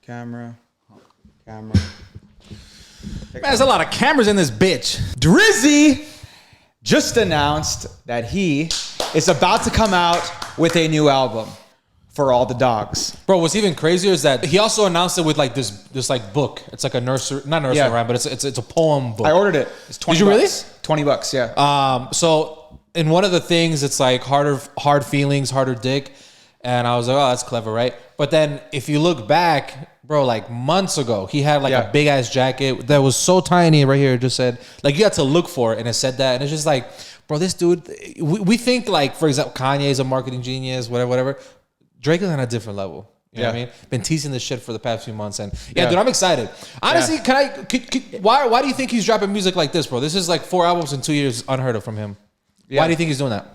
Man, there's a lot of cameras in this bitch. Drizzy just announced that he is about to come out with a new album for all the dogs. Bro, what's even crazier is that he also announced it with like this like book. It's like a nursery, not nursery rhyme, but it's a poem book. I ordered it. It's 20 Did you bucks. really? $20, yeah. So in one of the things, it's like hard feelings, harder dick. And I was like, oh, that's clever, right? But then if you look back, bro, like months ago, he had like a big ass jacket that was so tiny right here. It just said, like, you had to look for it and it said that. And it's just like, bro, this dude, we think like, for example, Kanye is a marketing genius, whatever. Drake is on a different level. You know what I mean? Been teasing this shit for the past few months. And dude, I'm excited. Honestly, why do you think he's dropping music like this, bro? This is like 4 albums in 2 years, unheard of from him. Why do you think he's doing that?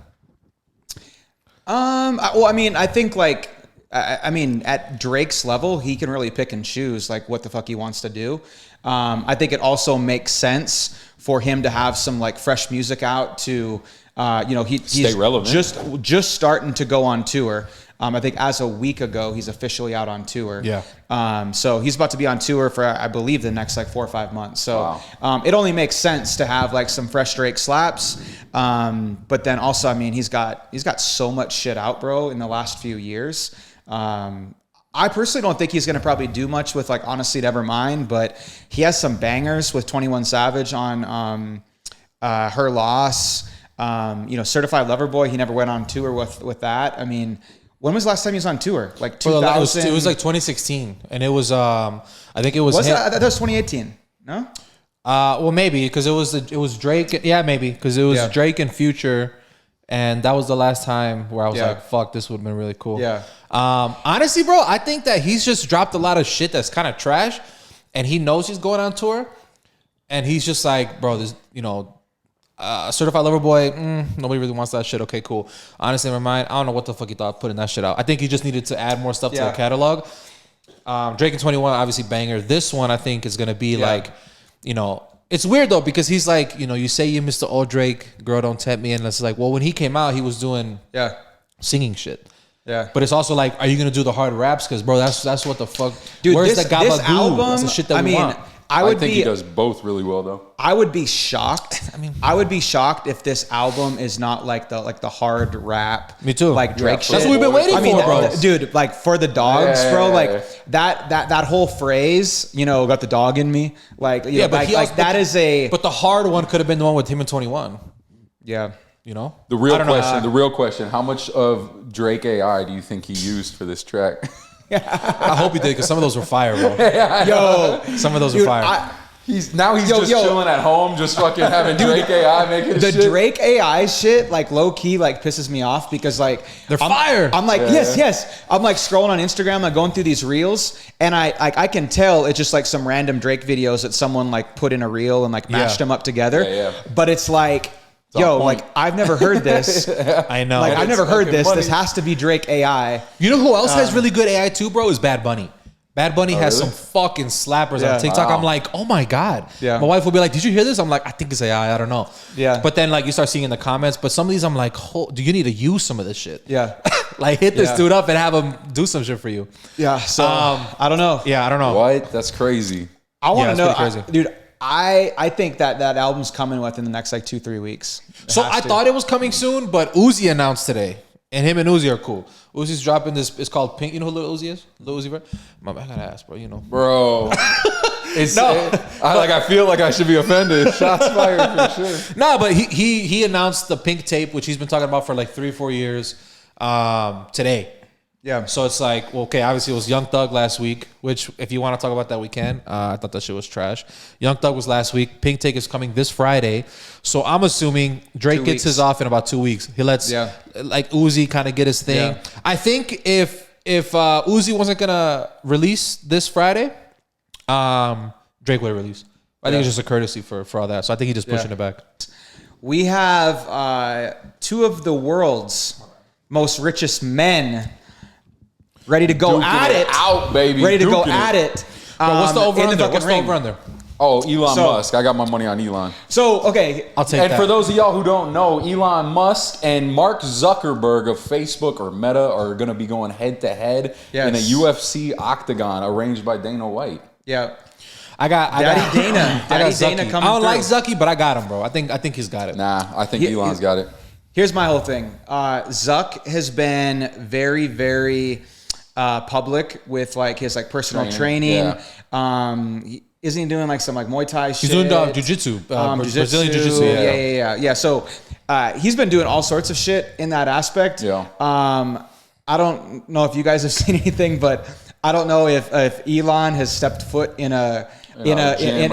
Well, I mean, I think like, I mean, at Drake's level, he can really pick and choose like what the fuck he wants to do. I think it also makes sense for him to have some like fresh music out to, you know, he's stay relevant. Just starting to go on tour. I think as a week ago, he's officially out on tour. Yeah. So he's about to be on tour for, I believe, the next like 4 or 5 months. So it only makes sense to have like some fresh Drake slaps. But then also, I mean, he's got so much shit out, bro, in the last few years. I personally don't think he's going to probably do much with like Honestly Nevermind, but he has some bangers with 21 Savage on Her Loss. You know, Certified Lover Boy, he never went on tour with that. I mean, when was the last time he was on tour? Like 2000? It was like 2016, and it was I think it was. That was 2018? No. Well, maybe because it was Drake. Yeah, maybe because it was Drake and Future, and that was the last time where I was like, "Fuck, this would have been really cool." Yeah. Honestly, bro, I think that he's just dropped a lot of shit that's kind of trash, and he knows he's going on tour, and he's just like, bro, this, you know. Certified Lover Boy, nobody really wants that shit. Okay, cool. Honestly, never mind. I don't know what the fuck he thought putting that shit out. I think he just needed to add more stuff to the catalog. Drake and 21, obviously banger. This one, I think, is gonna be like, you know, it's weird though because he's like, you know, you say you miss the old Drake, girl, don't tempt me, and it's like, well, when he came out, he was doing singing shit. Yeah, but it's also like, are you gonna do the hard raps? Because bro, that's what the fuck. Dude, where's the Gabagoo? This album, that's the shit that we want. I think he does both really well though. I would be shocked. I would be shocked if this album is not like the hard rap. Me too. Like Drake shit. That's what we've been waiting for, bro. Dude, like for the dogs, bro. Like that whole phrase, you know, got the dog in me. Like, you know, like that is a. But the hard one could have been the one with him and 21. Yeah. You know? The real question, how much of Drake AI do you think he used for this track? I hope he did because some of those were fire, bro. Yo, some of those were fire. He's just chilling at home, just fucking having Drake AI making the shit. Drake AI shit, like low key, like pisses me off because like they're fire. I'm like yes. I'm like scrolling on Instagram, like going through these reels, and I can tell it's just like some random Drake videos that someone like put in a reel and like mashed them up together. But it's like. Yo, like I've never heard this. I know. Like I've never heard this. This has to be Drake AI. You know who else has really good AI too, bro? Is Bad Bunny. Bad Bunny has some fucking slappers on TikTok. Wow. I'm like, oh my God. Yeah. My wife will be like, did you hear this? I'm like, I think it's AI. I don't know. Yeah. But then like you start seeing in the comments, but some of these I'm like, do you need to use some of this shit? Yeah. Like hit this dude up and have him do some shit for you. Yeah. So I don't know. Yeah, I don't know. What? That's crazy. I want to know, dude. I think that album's coming within the next like 2-3 weeks. So I thought it was coming soon, but Uzi announced today, and him and Uzi are cool. Uzi's dropping this. It's called Pink. You know who Lil Uzi is? Lil Uzi Vert? I gotta ask, bro. You know, bro. I feel like I should be offended. Shots fired for sure. No, but he announced the Pink tape, which he's been talking about for like 3 or 4 years. Today. Yeah. So it's like, well, okay, obviously it was Young Thug last week, which if you want to talk about that, we can. I thought that shit was trash. Young Thug was last week. Pink Take is coming this Friday. So I'm assuming Drake gets his off in about 2 weeks. He lets like Uzi kind of get his thing. Yeah. I think if Uzi wasn't going to release this Friday, Drake would release. I think it's just a courtesy for all that. So I think he's just pushing it back. We have 2 of the world's most richest men ready to go at it. Out, baby. Ready to go at it. Bro, what's the over-under? What's the over-under? Oh, Elon Musk. I got my money on Elon. So, okay. I'll take And that. for those of y'all who don't know, Elon Musk and Mark Zuckerberg of Facebook or Meta are going to be going head to head in a UFC Octagon arranged by Dana White. Yeah. I got Daddy Dana. Daddy Dana Zucky. coming I don't like through. Zucky, but I got him, bro. I think he's got it. Nah, I think Elon's got it. Here's my whole thing. Zuck has been very, very public with like his like personal training. Yeah. Isn't he doing like some like Muay Thai shit? He's doing jiu-jitsu, Brazilian jiu-jitsu. Yeah. So he's been doing all sorts of shit in that aspect. Yeah. I don't know if you guys have seen anything, but I don't know if Elon has stepped foot in a gym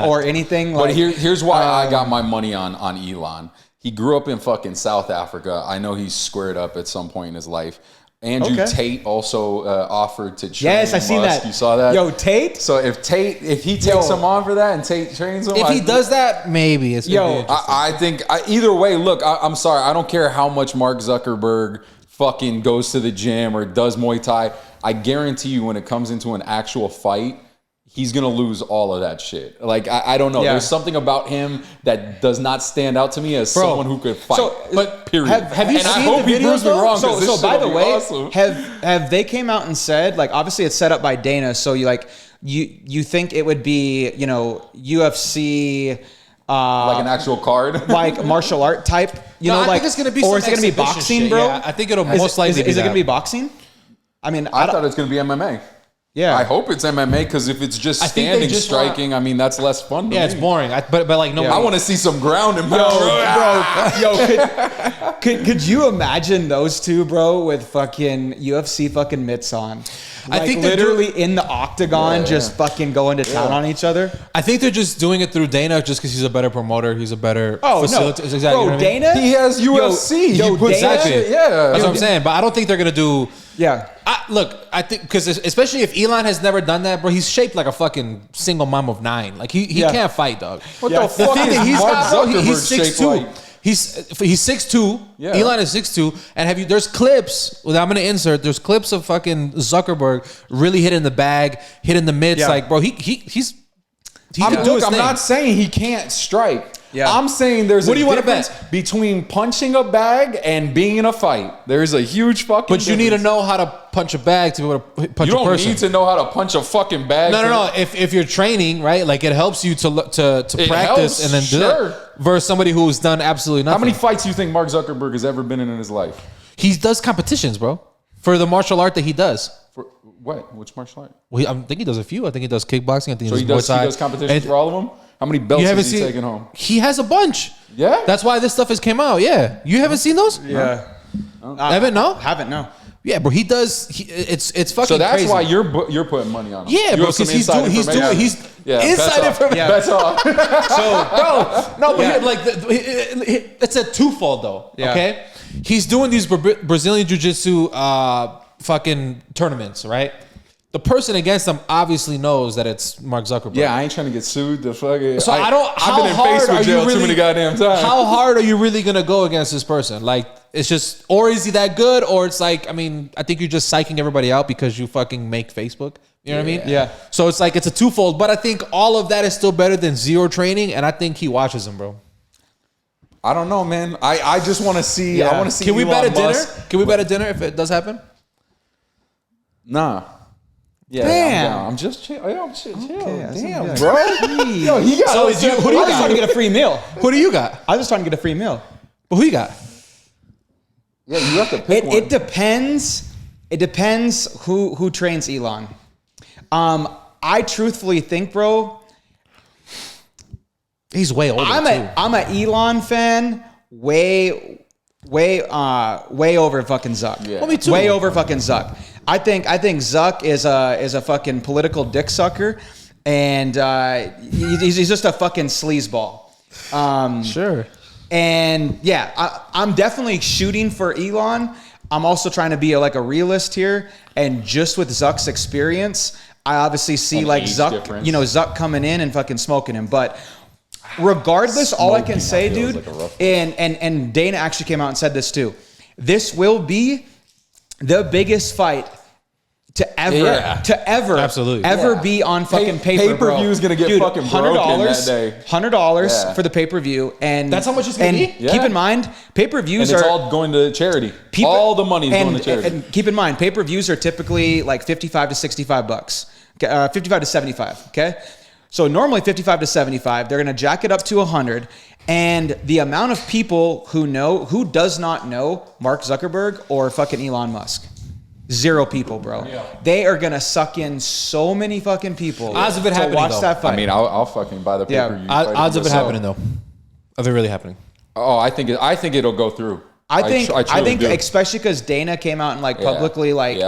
or anything. But like, here's why I got my money on Elon. He grew up in fucking South Africa. I know he's squared up at some point in his life. Andrew Tate also offered to train Yes, I seen Musk. that. You saw that? Yo, Tate? So if he takes him on for that and Tate trains him, If he does that, maybe it's gonna be interesting. I think either way. Look, I'm sorry. I don't care how much Mark Zuckerberg fucking goes to the gym or does Muay Thai. I guarantee you, when it comes into an actual fight, he's gonna lose all of that shit. Like I don't know. Yeah. There's something about him that does not stand out to me as someone who could fight. But period. Have you and seen I hope the he videos proves me though? wrong. So by the way, awesome. have they came out and said, like, obviously it's set up by Dana, so you think it would be, UFC like an actual card, like martial art type, I think it's gonna be, or some is it gonna be exhibition boxing, shit. bro? Yeah, I think it'll most likely be Is it that. gonna be boxing? I mean, I thought it was gonna be MMA. Yeah, I hope it's MMA because if it's just I think they standing just striking, I mean that's less fun. To Yeah, it's me. boring. But like no. I want to see some ground and could you imagine those two, bro, with fucking UFC fucking mitts on? Like, I think they're literally in the octagon, just fucking going to town on each other. I think they're just doing it through Dana just because he's a better promoter. He's a better facilitator. Exactly. Bro, you know what I mean? Dana, He has UFC. Yo, He puts Dana- that shit. Yeah, That's what I'm saying. But I don't think they're gonna do. Yeah. I think because especially if Elon has never done that, bro, he's shaped like a fucking single mom of 9. Like he can't fight, dog. What Yeah. the fuck thing is that he's Mark got, bro, Zuckerberg he's shaped 6'2". like? He's 6'2". Yeah. Elon is 6'2". And there's clips that I'm gonna insert. There's clips of fucking Zuckerberg really hitting the bag, hitting the mitts. Yeah. Like, bro, he can do his Look, I'm thing. not saying he can't strike. Yeah. I'm saying there's What do you wanna difference between punching a bag and being in a fight. There's a huge fucking But you need to difference. know how to punch a bag to be able to punch You a don't person. need to know how to punch a fucking bag. No. If you're training, right, like it helps you to practice helps, and then do sure. that versus somebody who's done absolutely nothing. How many fights do you think Mark Zuckerberg has ever been in his life? He does competitions, bro, for the martial art that he does. For what? Which martial art? Well, I think he does a few. I think he does kickboxing. I think So he does Muay Thai. he does competitions And for all of them? How many belts you haven't has he seen? taken home? He has a bunch. Yeah? That's why this stuff has came out. Yeah, you haven't seen those? Yeah. Evan, no? Haven't, no. Yeah, bro. He does. It's fucking. So that's crazy. why you're putting money on him. Yeah, You bro. have some Because he's inside doing. information. Inside bets off. information. Yeah. Bets off. Bro, no, but like it's a twofold though. Yeah. Okay, he's doing these Brazilian jiu-jitsu fucking tournaments, right? The person against him obviously knows that it's Mark Zuckerberg. Yeah, I ain't trying to get sued. The fucking. So I don't. I've been in Facebook jail too many goddamn times. How hard are you really gonna go against this person? Like, it's just, or is he that good? Or it's like, I mean, I think you're just psyching everybody out because you fucking make Facebook. You know what I mean? Yeah. So it's like it's a twofold, but I think all of that is still better than zero training, and I think he watches him, bro. I don't know, man. I just want to see. Yeah. I want to see. Can we bet Elon at dinner? Musk. Can we bet at dinner if it does happen? Nah. Yeah, Damn. I'm just chill. Yo, chill. that's Damn, some bro. Yo, he got. So is you- who do you I was just trying to get a free meal. Who do you got? I was just trying to get a free meal. But who you got? Yeah, you have to pick one. It depends. It depends who trains Elon. I truthfully think, bro, He's way older too. I'm a Elon fan. Way over fucking Zuck. Yeah. Well, me too. Way over fucking Zuck. I think Zuck is a fucking political dick sucker, and he's just a fucking sleazeball. Sure. And yeah, I'm definitely shooting for Elon. I'm also trying to be a realist here, and just with Zuck's experience, I obviously see And like age Zuck, difference. Zuck coming in and fucking smoking him. But regardless, all I can Smoking, say, that feels dude, like a rough and Dana actually came out and said this too. This will be the biggest fight to ever Absolutely. be on fucking Pay-per-view is gonna get fucking broken that day. $100 for the pay-per-view, and that's how much it's gonna be. Keep in mind, pay-per-views and it's are all going to charity. All the money is going to charity. And keep in mind, pay-per-views are typically like $55 to $65, 55 to 75. Okay, so normally 55 to 75, they're gonna jack it up to 100. And the amount of people who does not know Mark Zuckerberg or fucking Elon Musk. 0 people, bro. Yeah. They are gonna suck in so many fucking people. Odds of it happening, watch though. that fight. I mean, I'll fucking buy the pay-per-view. Odds of it happening though. Of it really happening. Oh, I think it'll go through. I think do. especially because Dana came out and like publicly like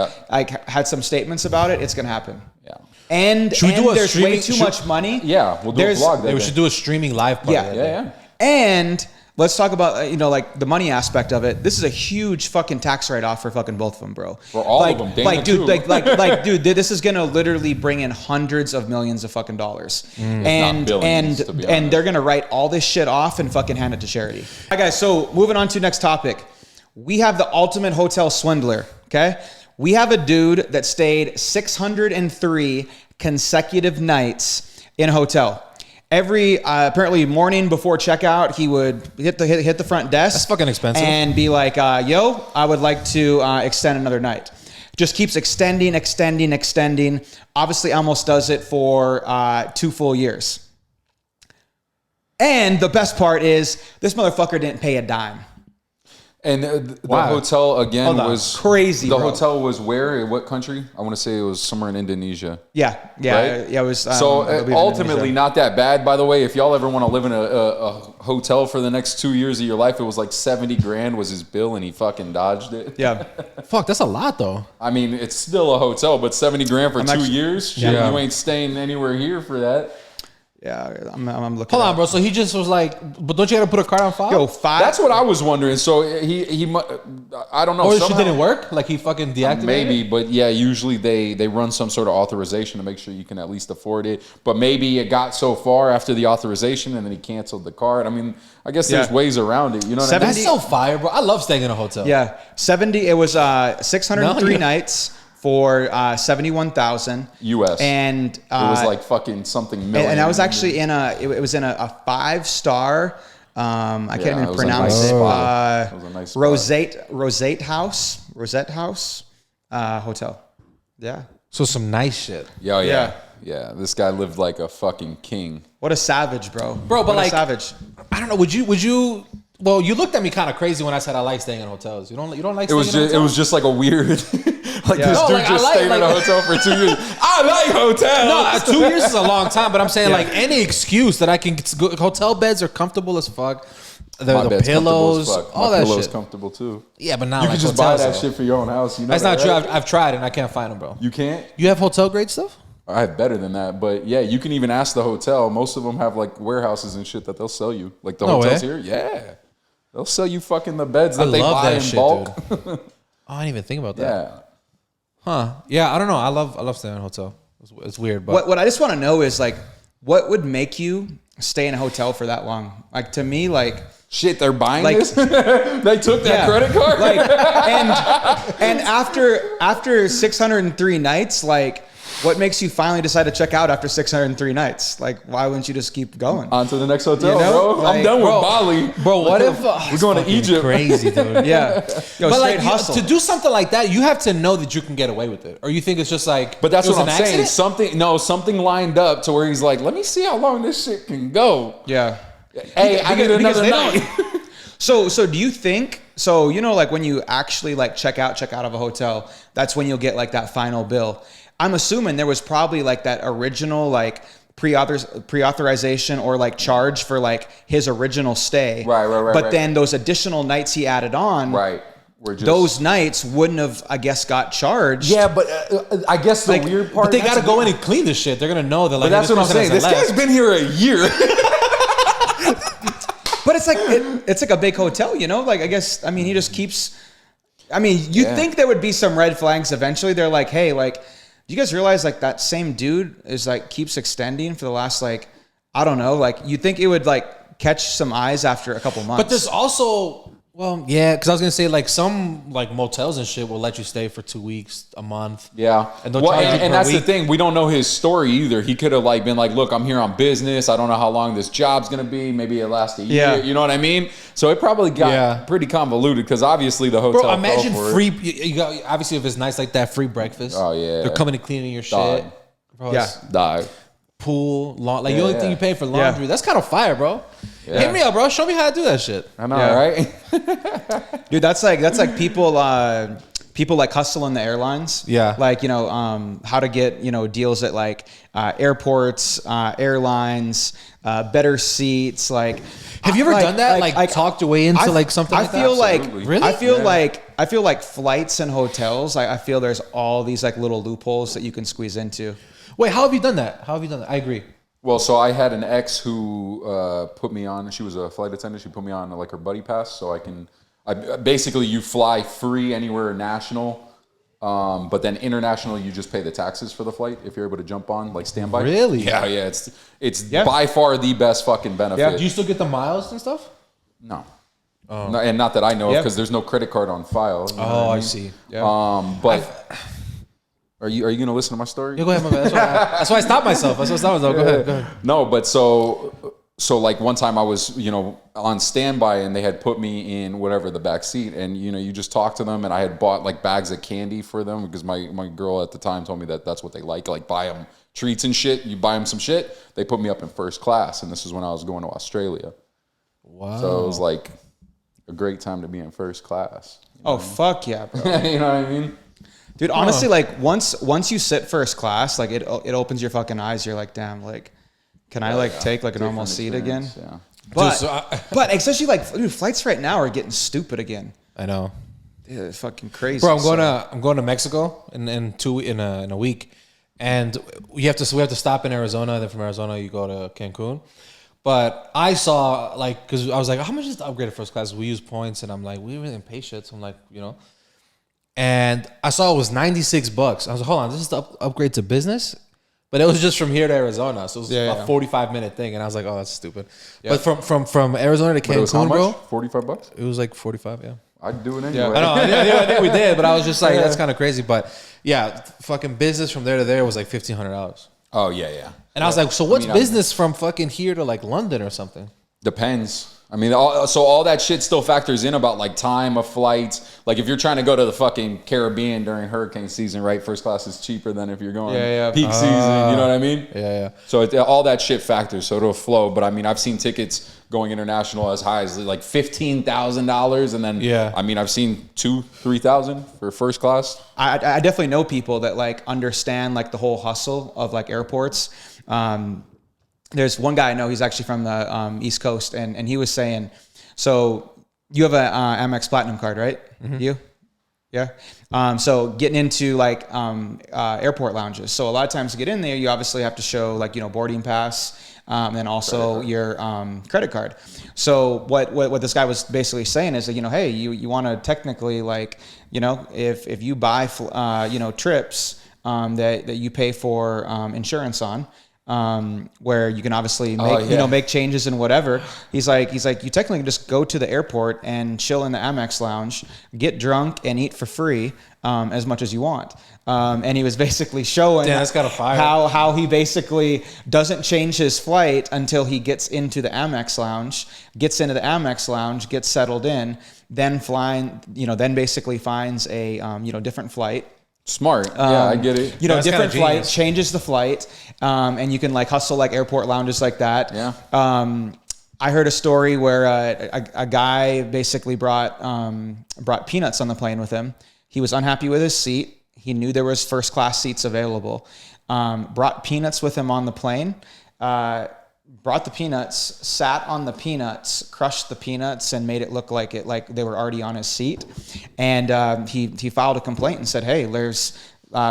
had some statements about it. It's gonna happen. Yeah. And there's way too much money. Yeah, we'll do a vlog. We should do a streaming live part. Yeah. And let's talk about, like the money aspect of it. This is a huge fucking tax write-off for fucking both of them, bro. For all of them. Dana too. Dude, this is gonna literally bring in hundreds of millions of fucking dollars. And they're gonna write all this shit off and fucking hand it to charity. All right, guys, so moving on to next topic. We have the ultimate hotel swindler, okay? We have a dude that stayed 603 consecutive nights in a hotel. Every apparently morning before checkout, he would hit the front desk. That's fucking expensive. And be like, "Yo, I would like to extend another night." Just keeps extending. Obviously, almost does it for 2 full years. And the best part is this motherfucker didn't pay a dime. And the hotel again was crazy. The bro. hotel was where? In what country? I want to say it was somewhere in Indonesia. Yeah. Right? It was. So ultimately, not that bad. By the way, if y'all ever want to live in a hotel for the next 2 years of your life, it was like 70 grand was his bill, and he fucking dodged it. Yeah. Fuck, that's a lot though. I mean, it's still a hotel, but 70 grand for 2 years? Shit, you ain't staying anywhere here for that. Yeah, I'm looking. Hold on, bro. So he just was like, but don't you got to put a card on file? Yo, 5. That's what I was wondering. So he I don't know. Or it didn't work? Like he fucking deactivated maybe, it? but yeah, usually they run some sort of authorization to make sure you can at least afford it. But maybe it got so far after the authorization and then he canceled the card. I mean, I guess there's ways around it. You know what I mean? That's so fire, bro. I love staying in a hotel. Yeah, 70. It was 603 nights for 71,000 US, and it was like fucking something million. And I was actually in it was in a 5-star. I can't even pronounce it. It was a nice spot. Rosette House hotel. Yeah. So some nice shit. Yeah. This guy lived like a fucking king. What a savage, bro. But what like, a savage. I don't know. Would you? Well, you looked at me kind of crazy when I said I like staying in hotels. You don't like staying in hotels? It was just like a weird, this dude stayed in a hotel for 2 years. I like hotels. No, 2 years is a long time, but I'm saying like any excuse that I can go, hotel beds are comfortable as fuck. The pillows, all that shit. Comfortable too. Yeah, but not you like can just buy that shit for your own house. You know that's not true. I've tried and I can't find them, bro. You can't? You have hotel grade stuff? I have better than that, but yeah, you can even ask the hotel. Most of them have like warehouses and shit that they'll sell you. Like the hotels here, yeah. They'll sell you fucking the beds that they buy in bulk. Oh, I didn't even think about that. Yeah. Huh. Yeah, I don't know. I love staying in a hotel. It's weird, but what I just want to know is like, what would make you stay in a hotel for that long? Like to me, like shit, they're buying this. They took that credit card. Like, and after 603 nights, like. What makes you finally decide to check out after 603 nights? Like, why wouldn't you just keep going? On to the next hotel, bro. Like, I'm done with Bali. Bro, what if... we're going to Egypt. Crazy, dude. Yeah. Yo, but like, hustle. To do something like that, you have to know that you can get away with it. Or you think it's just like... But that's what I'm saying. Accident? Something lined up to where he's like, let me see how long this shit can go. Yeah. Hey, I need another night. So do you think... So, like when you actually like check out of a hotel, that's when you'll get like that final bill. I'm assuming there was probably like that original like pre-authorization or like charge for like his original stay. Right. But then those additional nights he added on. Right. Those nights wouldn't have, I guess, got charged. Yeah, but I guess the weird part. But they got to go in and clean this shit. They're gonna know that. Like, but that's what I'm saying. This guy's been here a year. But it's like it's like a big hotel, Like I guess he just keeps. You'd think there would be some red flags eventually. They're like, hey, like. Do you guys realize like that same dude is like keeps extending for the last like, I don't know, like you'd think it would like catch some eyes after a couple months. But there's also, Well, yeah, because I was gonna say like some like motels and shit will let you stay for 2 weeks, a month. Yeah, and they'll charge you per and that's the week. thing. We don't know his story either. He could have like been like, "Look, I'm here on business. I don't know how long this job's gonna be. Maybe it lasts a year." Yeah. You know what I mean? So it probably got pretty convoluted because obviously the hotel. Bro, imagine fell for free. it. You got, obviously, if it's nice like that, free breakfast. Oh yeah, they're coming and cleaning your shit. Dog. Bro, Yeah. it's Die. pool, like the Yeah, only thing yeah. you pay for laundry. Yeah. That's kind of fire, bro. Yeah. Hit me up, bro. Show me how to do that shit. I know, Yeah. right? Dude, that's like people like hustle in the airlines. Yeah. Like, how to get, deals at like airports, airlines, better seats. Like, Have you ever done that? Like talked your way into like something I like feel that? like, Absolutely. Really? I feel like flights and hotels, I feel there's all these like little loopholes that you can squeeze into. Wait, how have you done that? I agree. Well, so I had an ex who put me on. She was a flight attendant. She put me on like her buddy pass, so basically you fly free anywhere national, but then international you just pay the taxes for the flight if you're able to jump on like standby. Really? Yeah. It's by far the best fucking benefit. Yeah. Do you still get the miles and stuff? No. No, and not that I know of because there's no credit card on file. You know what Oh, I mean? see. Yeah. But are you gonna listen to my story? Yeah, go ahead, my man. That's why I stopped myself. Go ahead. No, but so like one time I was, on standby and they had put me in whatever the back seat and you just talk to them and I had bought like bags of candy for them because my girl at the time told me that that's what they like buy them treats and shit. You buy them some shit. They put me up in first class and this is when I was going to Australia. Wow. So it was like a great time to be in first class. Oh, fuck yeah, bro. You know what I mean? Dude, honestly, like once you sit first class, like it opens your fucking eyes. You're like, damn, like, can I take like a normal seat again? Yeah. But but especially like, dude, flights right now are getting stupid again. I know. Yeah, it's fucking crazy. Bro, I'm going to Mexico in a week, and we have to stop in Arizona. Then from Arizona you go to Cancun. But I saw because I was like, how much is the upgrade to first class? We use points, and I'm like, we really didn't pay shit. So I'm like, and I saw it was $96. I was like, hold on, this is the upgrade to business. But it was just from here to Arizona, so it was a 45-minute thing, and I was like, oh, that's stupid. Yeah. But from Arizona to But it was how Cancun, much? bro, $45? it was like 45. Yeah. I'd do it anyway. Yeah. I know. I think we did, but I was just like, that's kind of crazy. But yeah, fucking business from there to there was like $1,500. Oh yeah. And I was like, so what's business from fucking here to like London or something? Depends. I mean, all that shit still factors in about like time of flights. Like if you're trying to go to the fucking Caribbean during hurricane season, right? First class is cheaper than if you're going peak season. You know what I mean? Yeah. So all that shit factors. So it'll flow. But I mean, I've seen tickets going international as high as like $15,000, and then I mean, I've seen $2,000-$3,000 for first class. I definitely know people that like understand like the whole hustle of like airports. There's one guy I know, he's actually from the East Coast, and he was saying, so you have a Amex Platinum card, right? Mm-hmm. You? Yeah. So getting into like airport lounges. So a lot of times to get in there, you obviously have to show like, boarding pass, and also your credit card. So what this guy was basically saying is that, hey, you want to technically like, if you buy, trips that you pay for insurance on, where you can obviously make make changes and whatever. He's like you technically can just go to the airport and chill in the Amex lounge, get drunk and eat for free as much as you want. And he was basically showing that's kind of fire. how he basically doesn't change his flight until he gets into the Amex lounge, gets settled in, then then basically finds a different flight. Smart. Yeah, I get it. Different flight, changes the flight, and you can like hustle like airport lounges like that. Yeah. I heard a story where a guy basically brought peanuts on the plane with him. He was unhappy with his seat. He knew there was first class seats available. Brought peanuts with him on the plane. Brought the peanuts, sat on the peanuts, crushed the peanuts, and made it look like they were already on his seat. And he filed a complaint and said, "Hey, there's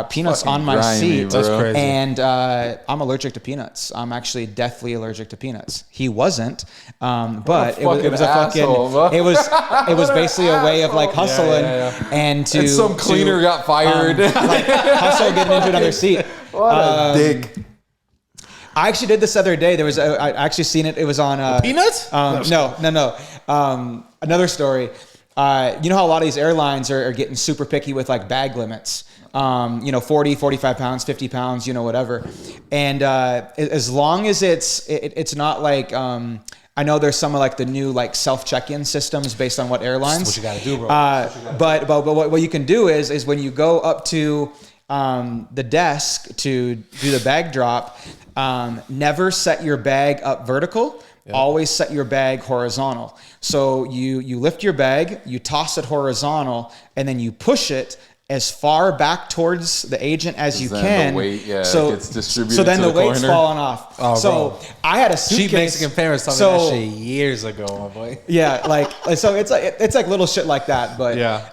peanuts on my seat, That's crazy. and I'm allergic to peanuts. I'm actually deathly allergic to peanuts." He wasn't, but it was a asshole, it was basically a way of like hustling and to And some cleaner got fired. like hustle getting into another seat. What a dick. I actually did this the other day. I actually seen it. It was on Peanuts? No. Another story. you know how a lot of these airlines are getting super picky with like bag limits. 40, 45 pounds, 50 pounds, whatever. And as long as it's not like, I know there's some of like the new like self check-in systems based on what airlines. That's what you got to do, bro. But what you can do is when you go up to the desk to do the bag drop, never set your bag up vertical. Yep. Always set your bag horizontal. So you lift your bag, you toss it horizontal, and then you push it as far back towards the agent as you can. The weight, so gets distributed. So then to the weight's falling off. Oh, so bro. I had a suitcase. Cheap Mexican parents told me that shit years ago, my boy. Yeah, so it's like little shit like that. But yeah,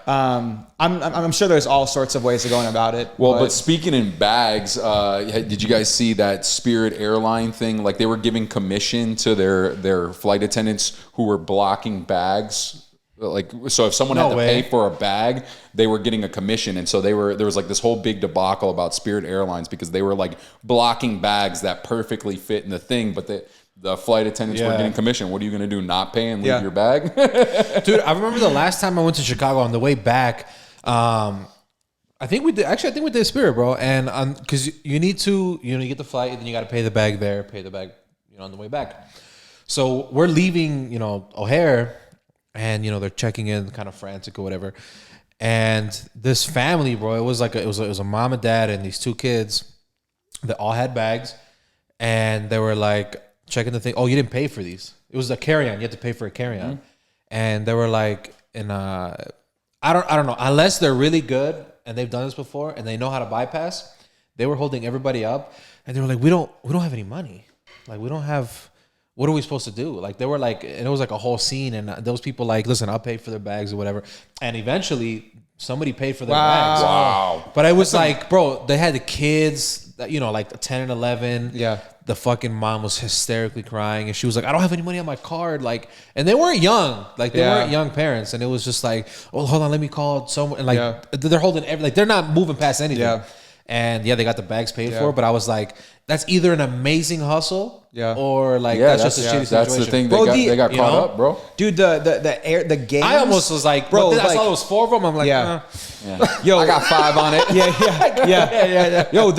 I'm sure there's all sorts of ways of going about it. Well, but speaking in bags, did you guys see that Spirit airline thing? Like they were giving commission to their flight attendants who were blocking bags. Like, so if someone had to pay for a bag, they were getting a commission. And so there was like this whole big debacle about Spirit Airlines because they were like blocking bags that perfectly fit in the thing, but the flight attendants were getting commission. What are you going to do? Not pay and leave your bag? Dude, I remember the last time I went to Chicago on the way back. I think we did Spirit, bro. And because you need to, you get the flight and then you got to pay the bag there, pay the bag, on the way back. So we're leaving, O'Hare. And they're checking in, kind of frantic or whatever. And this family, bro, it was a mom and dad and these two kids that all had bags, and they were like checking the thing. Oh, you didn't pay for these. It was a carry-on. You had to pay for a carry-on. Mm-hmm. And they were like, I don't know, unless they're really good and they've done this before and they know how to bypass. They were holding everybody up, and they were like, we don't have any money. Like we don't have. What are we supposed to do? Like they were like, and it was like a whole scene, and those people like, listen, I'll pay for their bags or whatever. And eventually, somebody paid for their bags. Wow! But I was like, bro, they had the kids, that, like 10 and 11. Yeah. The fucking mom was hysterically crying, and she was like, I don't have any money on my card. Like, and they weren't young, like they weren't young parents, and it was just like, well, hold on, let me call someone. And like they're holding they're not moving past anything. Yeah. And they got the bags paid for, but I was like, that's either an amazing hustle, or like that's just a shitty situation. That's the thing. They got caught up, bro. Dude, the games. I almost was like, bro. I saw those 4 of them. I'm like, yo, I got 5 on it. Yeah. Yo,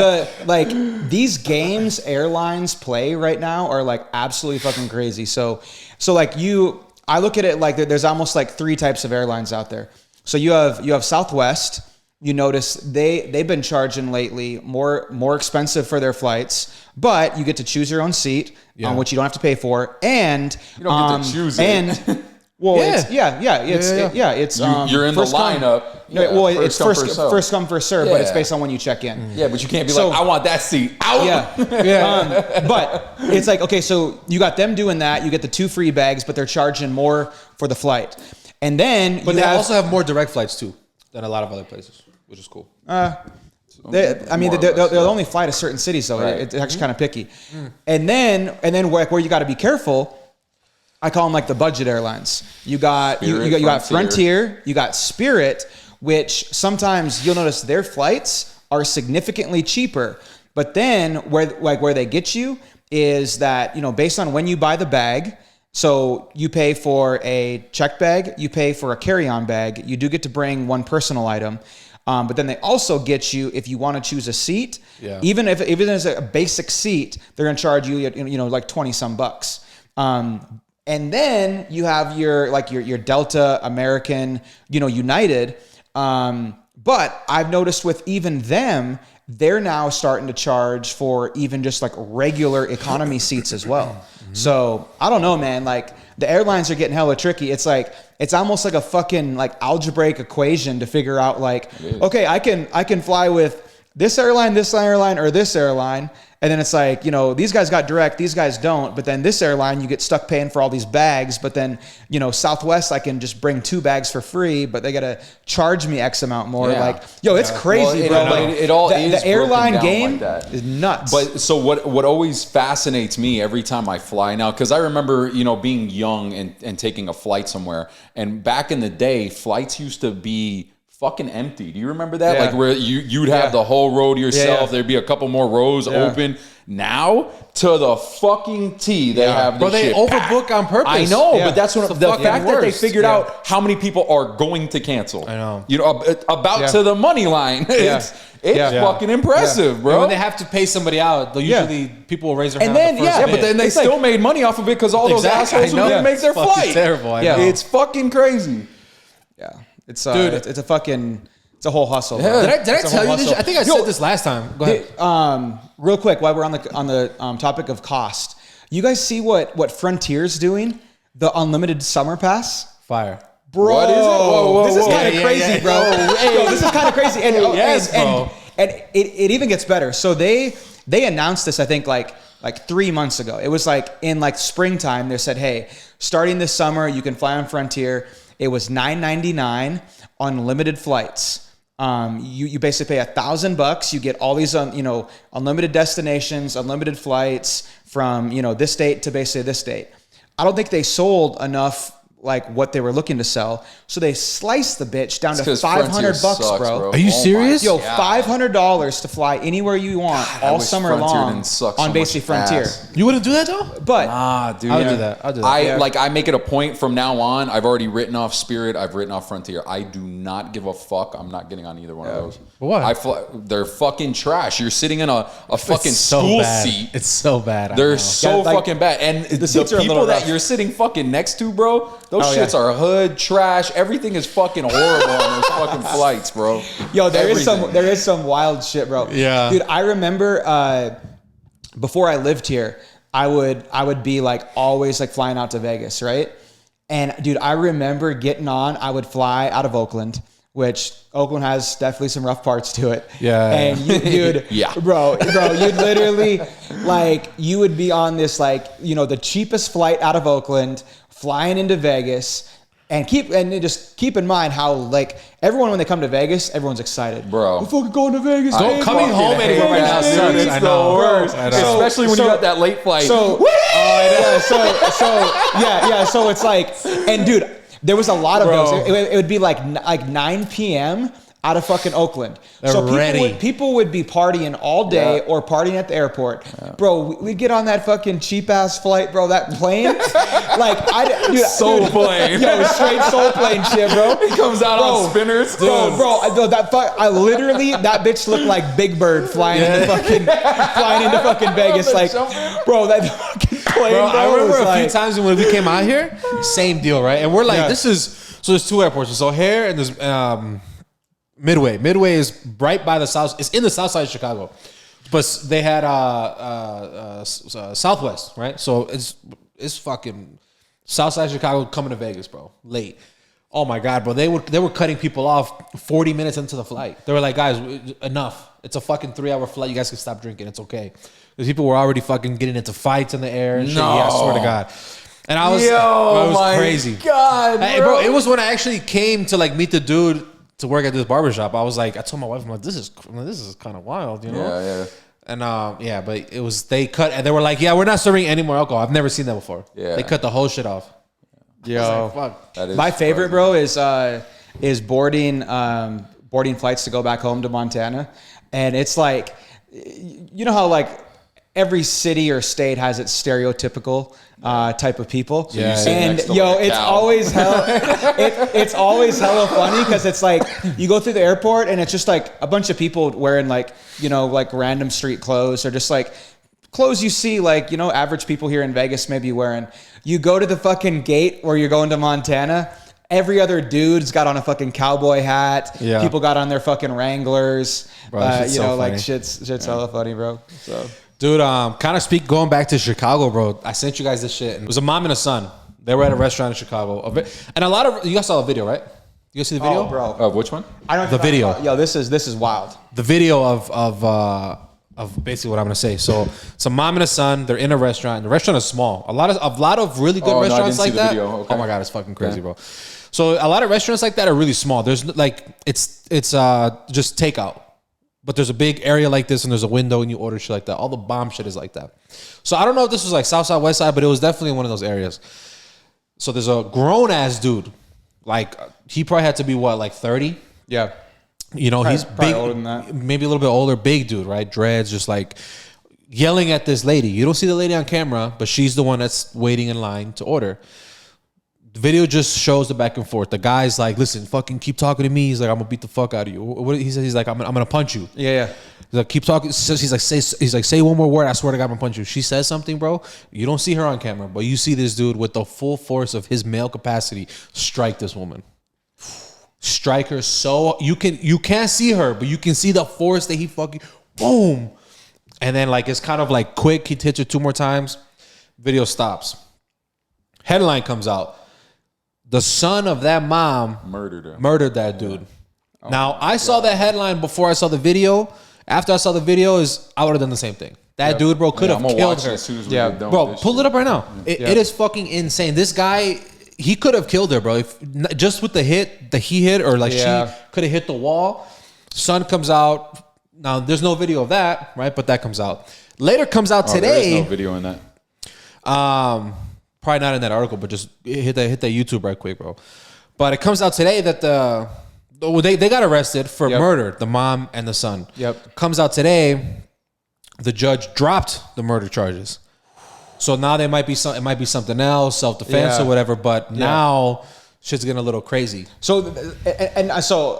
these games airlines play right now are like absolutely fucking crazy. So like I look at it like there's almost like 3 types of airlines out there. So you have Southwest. You notice they've been charging lately more expensive for their flights, but you get to choose your own seat, which you don't have to pay for, and you don't get to choose it. And it's you're in the lineup. It's first come first serve, but it's based on when you check in. Yeah, but you can't be like, I want that seat out. But it's like, okay, so you got them doing that. You get the 2 free bags, but they're charging more for the flight, and then they also have more direct flights too than a lot of other places, which is cool. They'll only fly to certain cities, so it's actually kind of picky. And then where you got to be careful, I call them like the budget airlines. You got Frontier, you got Spirit, which sometimes you'll notice their flights are significantly cheaper. But then where they get you is that based on when you buy the bag. So you pay for a check bag, you pay for a carry-on bag. You do get to bring one personal item, but then they also get you if you want to choose a seat. Yeah. Even if it's a basic seat, they're going to charge you like 20 some bucks. And then you have your Delta, American, United. But I've noticed with even them, they're now starting to charge for even just like regular economy seats as well. Mm-hmm. So I don't know, man. Like the airlines are getting hella tricky. It's like it's almost like a fucking like algebraic equation to figure out like, okay, I can fly with this airline, or this airline. And then it's like, these guys got direct, these guys don't. But then this airline, you get stuck paying for all these bags. But then, Southwest, I can just bring 2 bags for free, but they got to charge me X amount more. Yeah. Like, it's crazy, bro. It all is the airline game like is nuts. But so what always fascinates me every time I fly now, because I remember, being young and taking a flight somewhere. And back in the day, flights used to be fucking empty. Do you remember that? Yeah. Like where you'd have the whole row to yourself. Yeah. There'd be a couple more rows open. Now to the fucking T, they have Bro, this they shit. overbook on purpose. I know, Yeah. but that's what It's the fucking fact that they worst. figured out how many people are going to cancel. I know. You know, about to the money line. It's Yeah. fucking impressive, bro. And when they have to pay somebody out, they'll usually people will raise their hand. And then, on the first yeah, bid. but then they It's still like- made money off of it because all those Exactly, assholes I know. who didn't make their It's fucking flight. terrible, I know. It's fucking crazy. Yeah, it's Dude. it's a fucking, it's a whole hustle. Yeah. bro. Did I It's a tell whole you this? hustle. I think I said this last time. Go ahead. Real quick, while we're on the topic of cost, you guys see what Frontier's doing? The unlimited summer pass, Fire. bro. What is it? Whoa, this is whoa. kind of Yeah, crazy, yeah, bro. Yo, this is kind of crazy. And, Yes, and, bro. And it even gets better. So they announced this, I think, like 3 months ago. It was like in like springtime. They said, hey, starting this summer, you can fly on Frontier. It was $9.99 on limited flights. You basically pay $1,000. You get all these unlimited destinations, unlimited flights from this date to basically this date. I don't think they sold enough like what they were looking to sell, so they sliced the bitch down to Because $500, Frontier sucks, bro. Are you Oh my serious? Yo, God. $500 to fly anywhere you want I all wish summer Frontier long didn't suck so on basically much Frontier. ass. You wouldn't do that though? But Dude. I'll do that. I'll do that. I make it a point from now on. I've already written off Spirit. I've written off Frontier. I do not give a fuck. I'm not getting on either one of those. Why? They're fucking trash. You're sitting in a fucking It's so school bad. seat. It's so bad. I They're know. so Yeah, like, fucking bad. And the seats are a little people that rough. you're sitting fucking next to, bro, those Oh, yeah. shits are hood, trash. Everything is fucking horrible on those fucking flights, bro. yo, there is Everything. some wild shit, bro. Yeah. Dude, I remember before I lived here, I would be like always like flying out to Vegas, right? And dude, I remember getting on, I would fly out of Oakland, which Oakland has definitely some rough parts to it. Yeah. And you, dude, Yeah. bro, you'd literally like, you would be on this like, the cheapest flight out of Oakland, flying into Vegas. And just keep in mind how like everyone when they come to Vegas, everyone's excited, Bro. We're fucking going to Vegas. Don't baby. coming home Fucking anywhere right hate now that, sucks. dude. It's I the know. worst. I know. Especially when you got that late flight. So so it's like, and dude, there was a lot of Bro. those. It would be like 9 p.m. out of fucking Oakland. They're so ready. people would be partying all day or partying at the airport. Bro, we'd get on that fucking cheap ass flight, bro. That plane, dude, Soul plane. Yo, straight soul plane shit, bro. He comes out on spinners. Bro, I literally, that bitch looked like Big Bird flying into fucking Vegas. Like, bro, that fucking plane, Bro, I remember was a like, few times when we came out here, same deal, right? And we're like, Yeah. there's two airports. There's O'Hare and there's Midway. Midway is right by the south. It's in the south side of Chicago, but they had Southwest, right? So it's fucking south side of Chicago coming to Vegas, bro. Late. Oh my god, bro. They were cutting people off 40 minutes into the flight. They were like, guys, enough. It's a fucking 3-hour flight. You guys can stop drinking. It's okay. Because people were already fucking getting into fights in the air and shit. No. Yeah, I swear to God. And I was, Yo, bro, it was my crazy. God, Hey, bro. bro, it was when I actually came to like meet the dude to work at this barbershop. I was like, I told my wife, I'm like, this is kind of wild, you know? Yeah. And but it was, they cut, and they were like, yeah, we're not serving any more alcohol. I've never seen that before. Yeah. They cut the whole shit off. yo, Fuck. That is my favorite, crazy. bro, is boarding flights to go back home to Montana, and it's like, you know how like every city or state has its stereotypical type of people. Yeah, sit And next to yo, like a it's cow. always it's always hella funny because it's like you go through the airport and it's just like a bunch of people wearing like like random street clothes or just like clothes you see like average people here in Vegas may be wearing. You go to the fucking gate where you're going to Montana. Every other dude's got on a fucking cowboy hat. Yeah. People got on their fucking Wranglers. Bro, that shit's so like funny. shit's hella funny, bro. So. Dude, going back to Chicago, bro. I sent you guys this shit. And it was a mom and a son. They were at a restaurant in Chicago. And a lot of, you guys saw the video, right? You guys see the video? Oh, bro. Which one? I don't The video. Yo, this is wild. The video of basically what I'm gonna say. So it's a mom and a son. They're in a restaurant. The restaurant is small. A lot of really good Oh, no, I restaurants didn't see like the that. video. Okay. Oh my god, it's fucking crazy, Okay. bro. So a lot of restaurants like that are really small. There's like it's just takeout, but there's a big area like this, and there's a window, and you order shit like that. All the bomb shit is like that. So I don't know if this was like South Side, West Side, but it was definitely one of those areas. So there's a grown ass dude, like he probably had to be what, like 30. Yeah. You know, he's Probably big, older than that. maybe a little bit older, big dude, right? Dreads, just like yelling at this lady. You don't see the lady on camera, but she's the one that's waiting in line to order. The video just shows the back and forth. The guy's like, listen, fucking keep talking to me. He's like, I'm gonna beat the fuck out of you. What he says, he's like, I'm gonna punch you. Yeah. He's like, keep talking. He's like, say one more word. I swear to God, I'm gonna punch you. She says something, bro. You don't see her on camera, but you see this dude with the full force of his male capacity strike this woman. Strike her so you can't see her, but you can see the force that he fucking boom. And then like it's kind of like quick. He hits her 2 more times. Video stops. Headline comes out. The son of that mom murdered that dude. Oh, now, I saw that headline before I saw the video. After I saw the video, I would have done the same thing. That dude, bro, could have killed her. As soon as we get done bro, with this pull shit. it up right now. It is fucking insane. This guy, he could have killed her, bro. If just with the hit that he hit, or like she could have hit the wall. Son comes out. Now, there's no video of that, right? But that comes out. Later comes out today. There is no video in that. Probably not in that article, but just hit that YouTube right quick, bro. But it comes out today that they got arrested for murder, the mom and the son. Comes out today, the judge dropped the murder charges. So now it might be something else, self-defense or whatever. But now shit's getting a little crazy. So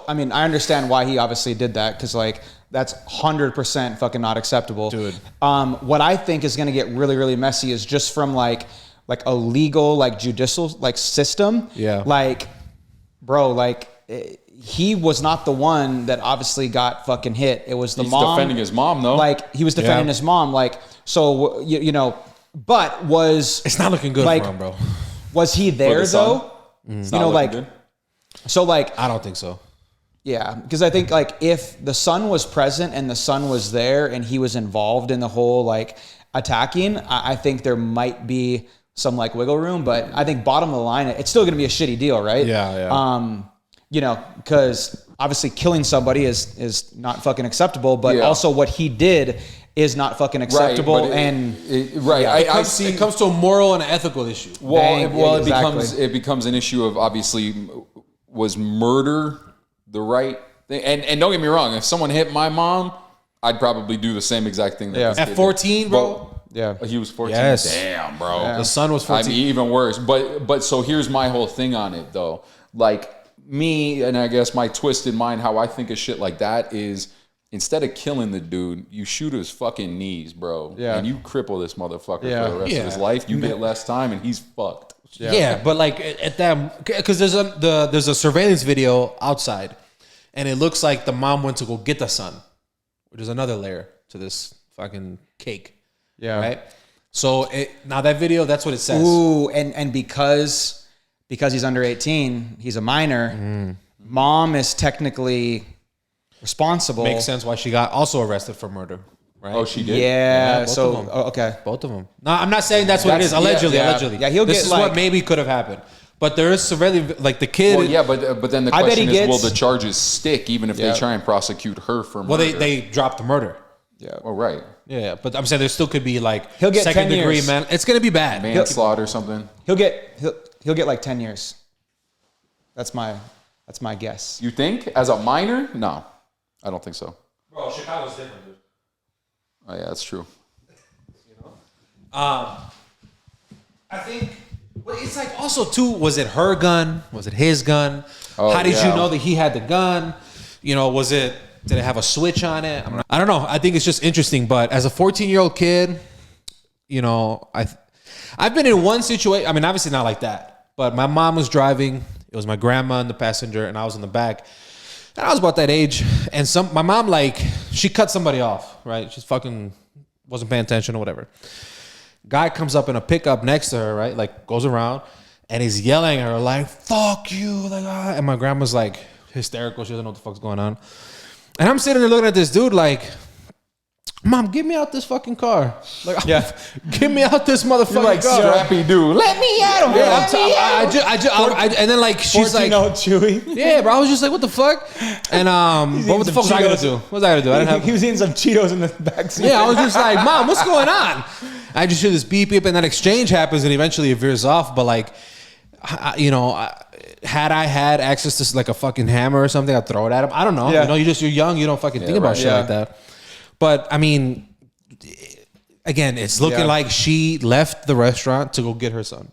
I mean, I understand why he obviously did that, because like that's 100% fucking not acceptable, dude. What I think is going to get really, really messy is just from like a legal, like judicial, like system. Yeah. Like, bro, like he was not the one that obviously got fucking hit. It was the mom. He's defending his mom, though. Like he was defending his mom. Like, so, you know, but it's not looking good like, for him, bro. Was he there though? You know, like, good. So like, I don't think so. Yeah, because I think like if the son was present and the son was there and he was involved in the whole like attacking, I think there might be some like wiggle room, but I think bottom of the line, it's still going to be a shitty deal, right? Yeah. You know, because obviously killing somebody is not fucking acceptable, but also what he did is not fucking acceptable. It comes to a moral and ethical issue. It becomes an issue of obviously, was murder the right thing? And don't get me wrong, if someone hit my mom, I'd probably do the same exact thing. At 14, bro. He was 14. Yes. Damn, bro. The son was 14. I mean, even worse. But so here's my whole thing on it, though. Like me, and I guess my twisted mind, how I think of shit like that is, instead of killing the dude, you shoot his fucking knees, bro. Yeah. And you cripple this motherfucker for the rest of his life. You get less time, and he's fucked. Yeah, but like at that, because there's a surveillance video outside, and it looks like the mom went to go get the son, which is another layer to this fucking cake. Yeah. Right. So now that video, that's what it says. Ooh, and because he's under 18, he's a minor. Mom is technically responsible. Makes sense why she got also arrested for murder. Right? Oh, she did? Yeah. both So of them. okay. Both of them. No, I'm not saying that's what it is. Allegedly. Yeah, he'll this get is like, what maybe could have happened. But there is surveillance, like the kid. Well, yeah, but then the I bet question he is, will gets- the charges stick even if they try and prosecute her for murder? Well, they dropped the murder. Yeah. Oh, right. Yeah, but I'm saying there still could be like He'll get 10 second degree years. man. It's gonna be bad. Manslaughter or something. He'll get like 10 years. That's my guess. You think? As a minor? No. I don't think so. Bro, Chicago's different, dude. Oh, yeah, that's true. I think it's like also too, was it her gun? Was it his gun? Oh, How did yeah. you know that he had the gun? You know, did it have a switch on it? I don't know. I think it's just interesting. But as a 14-year-old kid, you know, I've been in one situation. I mean, obviously not like that. But my mom was driving. It was my grandma in the passenger, and I was in the back. And I was about that age. And my mom, like, she cut somebody off, right? She fucking wasn't paying attention or whatever. Guy comes up in a pickup next to her, right? Like, goes around, and he's yelling at her, like, fuck you. Like, ah. And my grandma's, like, hysterical. She doesn't know what the fuck's going on. And I'm sitting there looking at this dude like, Mom, get me out this fucking car. Like, get me out this motherfucking You're like car. scrappy dude. Let me at him. And then like she's like, Chewy. yeah, bro. I was just like, what the fuck? And but what the fuck was I gonna do? What was I gonna do? I didn't have. He was eating some Cheetos in the backseat. Yeah, I was just like, Mom, what's going on? I just hear this beep beep, and that exchange happens, and eventually it veers off. But like, had I had access to like a fucking hammer or something, I'd throw it at him. I don't know. Yeah. You know, you're young. You don't fucking think about shit like that. But I mean, Again, it's looking like she left the restaurant to go get her son.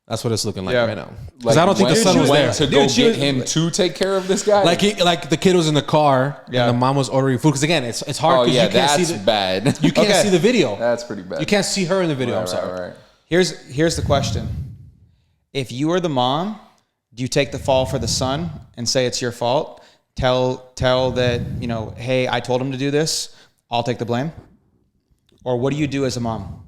That's what it's looking like right now. Because I don't think the son was there. To go get him to take care of this guy? Like the kid was in the car and the mom was ordering food. Because again, it's hard because you can't see bad. You can't see the video. That's pretty bad. You can't see her in the video. I'm sorry. Right. Here's the question. If you were the mom, do you take the fall for the son and say it's your fault? Tell that, hey, I told him to do this. I'll take the blame. Or what do you do as a mom?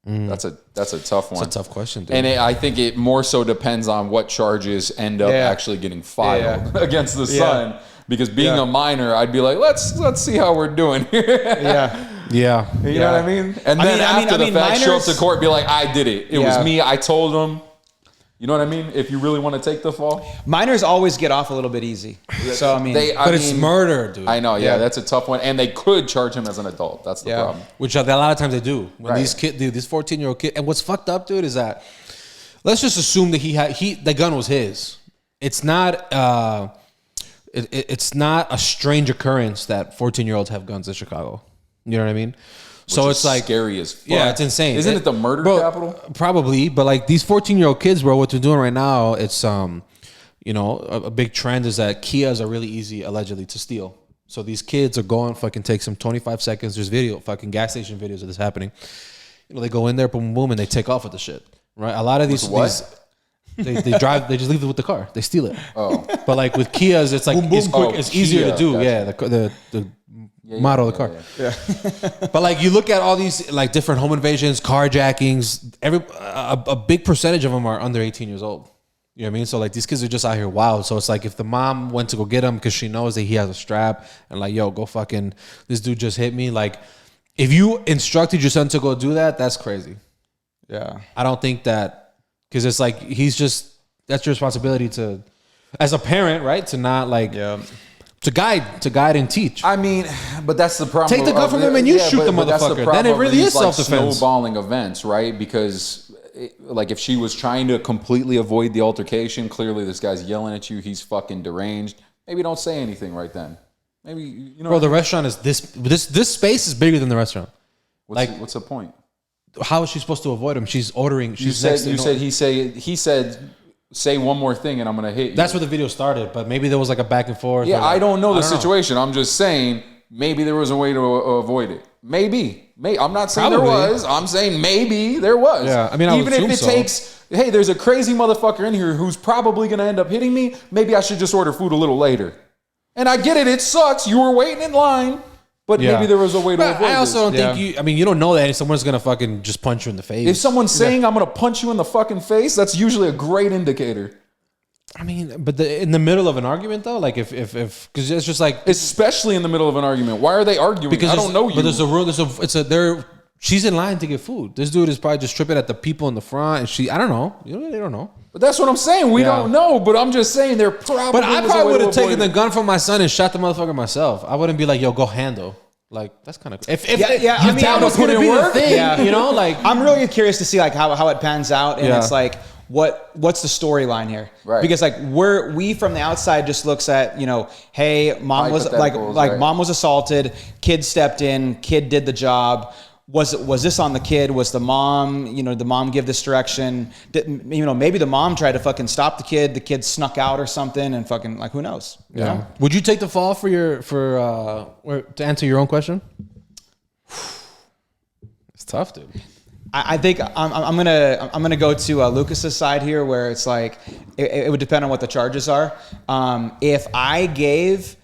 That's a tough one. It's a tough question, dude. And I think it more so depends on what charges end up actually getting filed against the son. Because being a minor, I'd be like, let's see how we're doing here. Yeah. You know what I mean? And then after the fact, show up to court, be like, I did it. It was me. I told him. You know what I mean? If you really want to take the fall. Minors always get off a little bit easy. So, but it's murder, dude. I know, that's a tough one. And they could charge him as an adult. That's the problem. Which a lot of times they do. When these 14-year-old kid. And what's fucked up, dude, is that let's just assume that the gun was his. It's not it's not a strange occurrence that 14-year-olds have guns in Chicago. You know what I mean? So it's like scary as fuck. Yeah, it's insane. Isn't it the murder capital? Probably, but like these 14-year-old kids, bro, what they're doing right now, it's a big trend is that Kias are really easy allegedly to steal. So these kids are going fucking takes them 25 seconds. There's fucking gas station videos of this happening. They go in there, boom, boom, and they take off with the shit. Right? A lot of these they drive, they just leave it with the car. They steal it. Oh. But like with Kias, it's like it's quick, it's easier to do. Gotcha. The model of the car. Yeah. But like you look at all these like different home invasions, carjackings, a big percentage of them are under 18 years old. You know what I mean? So like these kids are just out here wild. So it's like if the mom went to go get him because she knows that he has a strap and like, yo, go fucking, this dude just hit me. Like if you instructed your son to go do that, that's crazy. Yeah. I don't think that, because it's like that's your responsibility to, as a parent, right? To not like to guide and teach. I mean, but that's the problem. Take the gun from him and you shoot the motherfucker. Then it really is self-defense. Snowballing events, right? Because like if she was trying to completely avoid the altercation, clearly this guy's yelling at you. He's fucking deranged. Maybe don't say anything right then. Maybe Bro, the restaurant is this space is bigger than the restaurant. What's the point? How is she supposed to avoid him? She's ordering. He said. Say one more thing and I'm going to hit you. That's where the video started, but maybe there was like a back and forth. Yeah, I don't know the situation. I'm just saying maybe there was a way to avoid it. Maybe. I'm not saying there was. I'm saying maybe there was. Yeah, I mean, even if it takes, hey, there's a crazy motherfucker in here who's probably going to end up hitting me. Maybe I should just order food a little later. And I get it. It sucks. You were waiting in line. But maybe there was a way to avoid I also don't think you don't know that someone's going to fucking just punch you in the face. If someone's saying I'm going to punch you in the fucking face, that's usually a great indicator. I mean, but in the middle of an argument though, like if because it's just like, especially in the middle of an argument, why are they arguing? Because I don't know you. But there's a rule. She's in line to get food. This dude is probably just tripping at the people in the front, and I don't know. They don't know. But that's what I'm saying. We don't know. But I'm just saying they're probably. But I probably would have taken the gun from my son and shot the motherfucker myself. I wouldn't be like, yo, go handle. Like that's kind of if that was going to be the thing, like I'm really curious to see like how it pans out, and it's like what's the storyline here, right? Because like we from the outside just looks at hey, mom was mom was assaulted, kid stepped in, kid did the job. Was this on the kid? Was the mom, the mom give this direction? Maybe the mom tried to fucking stop the kid snuck out or something, and fucking like, who knows? You know? Would you take the fall to answer your own question? It's tough, dude. I think I'm gonna go to Lucas's side here, where it's like it would depend on what the charges are. If I gave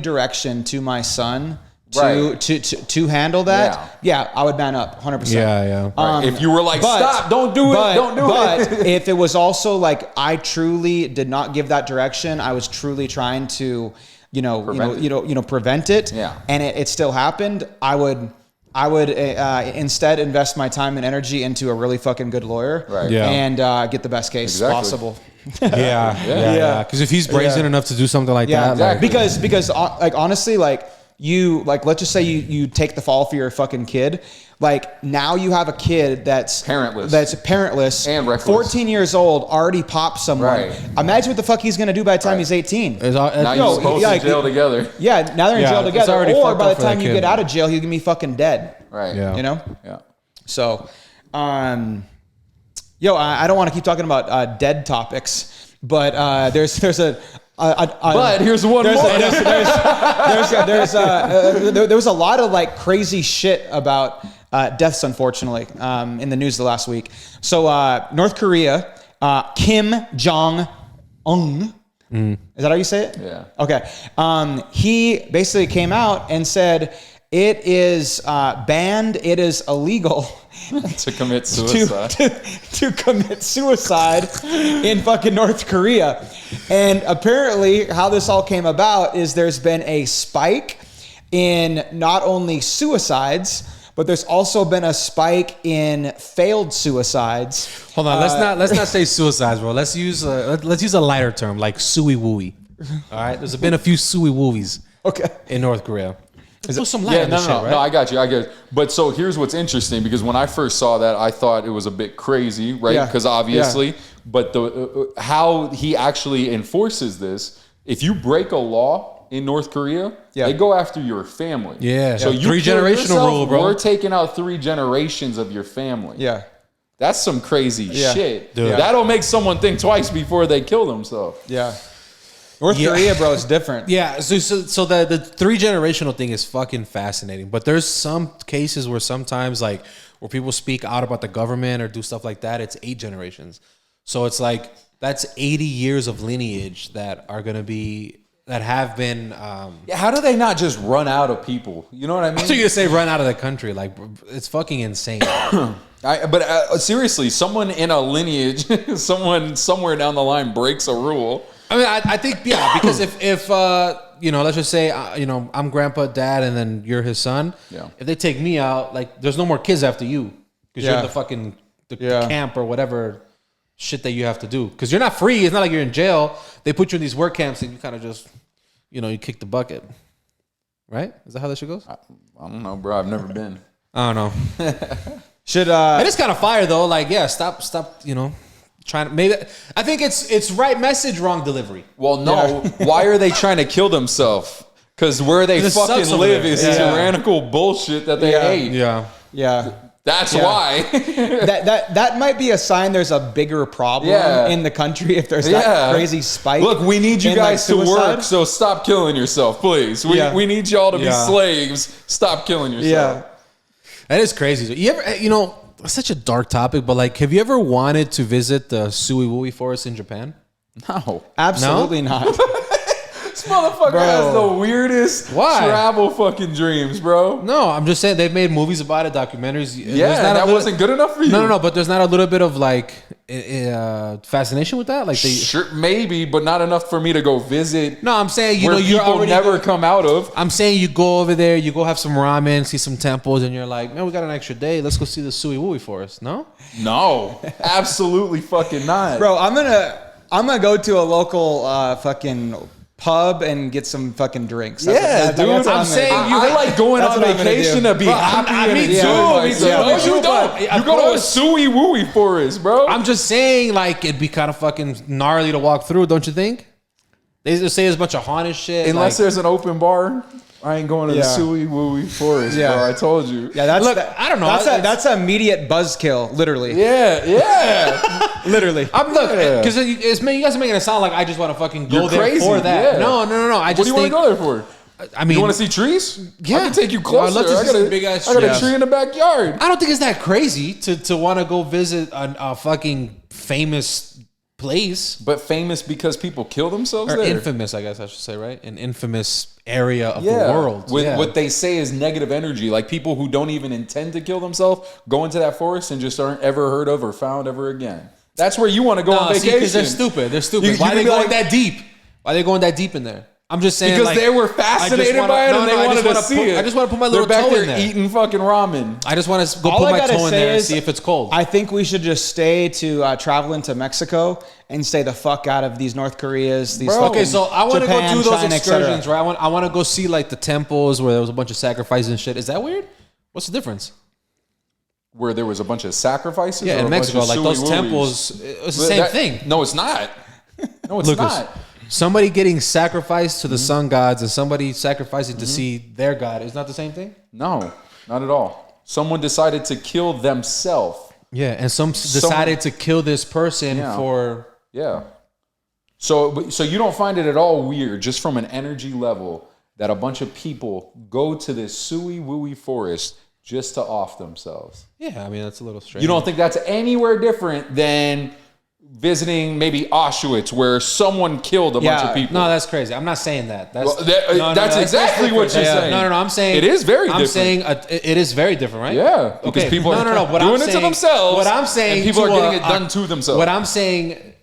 direction to my son to handle that, I would man up 100%. Yeah. If you were like, stop, don't do it. But if it was also like I truly did not give that direction, I was truly trying to, prevent it, and it still happened, I would instead invest my time and energy into a really fucking good lawyer, and get the best case possible. Because if he's brazen enough to do something like that, because like honestly, like you like, let's just say you take the fall for your fucking kid. Like now you have a kid that's parentless and reckless. 14 years old, already popped someone. Right. Imagine what the fuck he's gonna do by the time he's 18. Now you're supposed in jail together. Yeah, now they're in jail together. Or by the time you kid. get out of jail, he's gonna be fucking dead. Right. Yeah. You know? Yeah. So, I don't want to keep talking about dead topics, but there here's one more. There was a lot of like crazy shit about deaths, unfortunately, in the news the last week. So North Korea, Kim Jong-un. Is that how you say it? Yeah. Okay. He basically came out and said it is banned, it is illegal to commit suicide. to commit suicide in fucking North Korea. And apparently how this all came about is there's been a spike in not only suicides, but there's also been a spike in failed suicides. Hold on, let's not say suicides, bro. Let's use a lighter term like sui wooey. All right, there's been a few sui wooies. In North Korea. Put some light on this shit, right? No, I got you. But so here's what's interesting, because when I first saw that, I thought it was a bit crazy, right? Because obviously, but the how he actually enforces this, if you break a law in North Korea, they go after your family. Yeah. So you 3-generational rule, bro. We're taking out 3 generations of your family. Yeah. That's some crazy shit. Dude. That'll make someone think twice before they kill themselves. Yeah. North Korea, bro, is different. Yeah, so the 3-generational thing is fucking fascinating. But there's some cases where sometimes like where people speak out about the government or do stuff like that, it's 8 generations. So it's like that's 80 years of lineage that are gonna be that have been. How do they not just run out of people? You know what I mean? So you say run out of the country? Like it's fucking insane. But seriously, someone in a lineage, someone somewhere down the line breaks a rule. I mean, I think because if let's just say I'm grandpa, dad, and then you're his son. Yeah. If they take me out, like there's no more kids after you because you're in the fucking camp or whatever shit that you have to do. Because you're not free. It's not like you're in jail. They put you in these work camps and you kind of just you kick the bucket. Right? Is that how that shit goes? I don't know, bro. I've never been. I don't know. It is kind of fire though. Like stop. Trying to maybe I think it's right message, wrong delivery. Well, no. Why are they trying to kill themselves? Because where they fucking live is tyrannical bullshit that they hate. Yeah. That's why. that might be a sign there's a bigger problem in the country if there's that crazy spike. Look, we need you guys to work, so stop killing yourself, please. We need y'all to be slaves. Stop killing yourself. Yeah. That is crazy. You ever, it's such a dark topic, but like, have you ever wanted to visit the Suiwui forest in Japan? No. Absolutely not. This motherfucker has the weirdest travel fucking dreams, bro. No, I'm just saying they've made movies about it, documentaries. Yeah, that wasn't good enough for you. No, but there's not a little bit of like fascination with that. Like sure, maybe, but not enough for me to go visit. No, I'm saying you're already never come out of. I'm saying you go over there, you go have some ramen, see some temples, and you're like, man, we got an extra day. Let's go see the Suiwui forest. No, absolutely fucking not, bro. I'm gonna go to a local fucking pub and get some fucking drinks. Dude. I'm saying I like going on vacation to be happy. Me too. You don't. You go to a Suiwui forest, bro. I'm just saying, like, it'd be kind of fucking gnarly to walk through, don't you think? They just say there's a bunch of haunted shit. Unless there's an open bar. I ain't going to the Suiwui forest, bro. I told you. Yeah, I don't know. That's an immediate buzzkill, literally. Yeah. Literally. Because you guys are making it sound like I just want to fucking go there for that. Yeah. No. What do you want to go there for? I mean, you want to see trees? Yeah, I can take you closer. I'd love to see some big ass trees. I got a tree in the backyard. I don't think it's that crazy to want to go visit a fucking famous place, but famous because people kill themselves or there. Infamous, I guess I should say, right? An infamous area of the world. With what they say is negative energy, like people who don't even intend to kill themselves go into that forest and just aren't ever heard of or found ever again. That's where you want to go on vacation. Because they're stupid. Why are they going that deep? Why are they going that deep in there? I'm just saying because like, they were fascinated by it and they wanted to see it. I just want to put my little They're back toe there in there. eating fucking ramen. I just want to go All put I my gotta toe in say there and is see if it's cold. I think we should just stay to travel into Mexico and stay the fuck out of these North Koreas. These Bro, Okay, so I want to go Japan, do those China, et cetera. excursions, right? I want to go see like the temples where there was a bunch of sacrifices and shit. Is that weird? What's the difference? Where there was a bunch of sacrifices. Yeah, or in a bunch Mexico, of like those suey-wooeys? temples, it's the same thing. No, it's not. No, it's Lucas, not. somebody getting sacrificed to the sun gods and somebody sacrificing to see their god is not the same thing? No, not at all. Someone decided to kill themselves. Yeah, and some decided to kill this person for... Yeah. So you don't find it at all weird, just from an energy level, that a bunch of people go to this suey-wooey forest just to off themselves? Yeah, I mean, that's a little strange. You don't think that's anywhere different than visiting maybe Auschwitz, where someone killed a bunch of people? No, that's crazy. I'm not saying that. That's, that's exactly what you're saying. No, I'm saying... It is very different. I'm saying it is very different, right? Yeah, because people are doing it to themselves. What I'm saying... And people are getting it done to themselves. What I'm saying...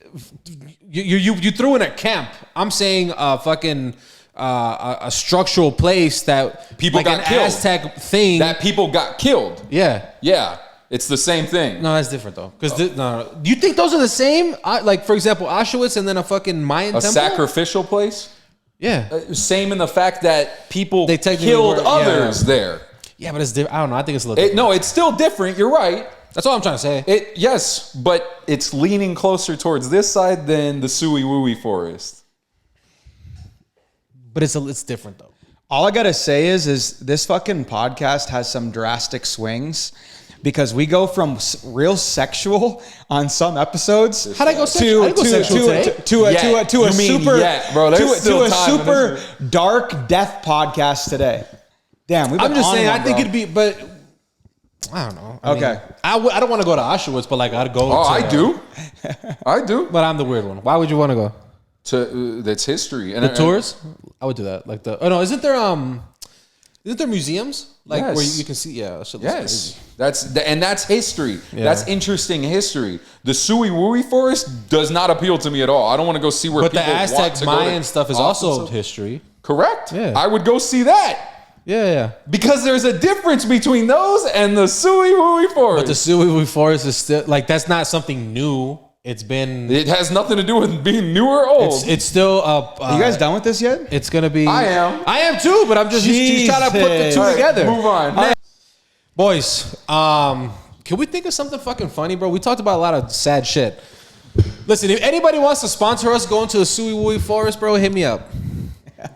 You threw in a camp. I'm saying fucking... a structural place that people got killed. Aztec thing that people got killed. Yeah, it's the same thing. No, that's different though. Because no, do you think those are the same? Like for example, Auschwitz and then a fucking Mayan temple? Sacrificial place. Yeah, same in the fact that people they killed others there. Yeah, but it's different. I don't know. I think it's a little. No, it's still different. You're right. That's all I'm trying to say. Yes, but it's leaning closer towards this side than the suey-wooey forest. But it's different though. All I gotta say is this fucking podcast has some drastic swings because we go from real sexual on some episodes. How'd I go sexual? To a super dark death podcast today. Damn, we've been I'm just on saying. one, I think bro. it'd be, but I don't know. I Okay. mean, I don't want to go to Auschwitz, but like I'd go. Oh, to, I do. I do. But I'm the weird one. Why would you want to go? That's history. And The tours? I would do that. Like isn't there museums like where you can see? Yeah, that shit looks crazy. That's history. Yeah. That's interesting history. The suey-wooey forest does not appeal to me at all. I don't want to go see where. But people the Aztec want to Mayan go stuff is also history. Correct. Yeah, I would go see that. Yeah. Because there's a difference between those and the suey-wooey forest. But the suey-wooey forest is still like that's not something new. It has nothing to do with being new or old. It's still Are you guys done with this yet? It's gonna be. I am too, but I'm just trying to put the two together. Move on. Boys, can we think of something fucking funny, bro? We talked about a lot of sad shit. Listen, if anybody wants to sponsor us going to the suey-wooey forest, bro, hit me up.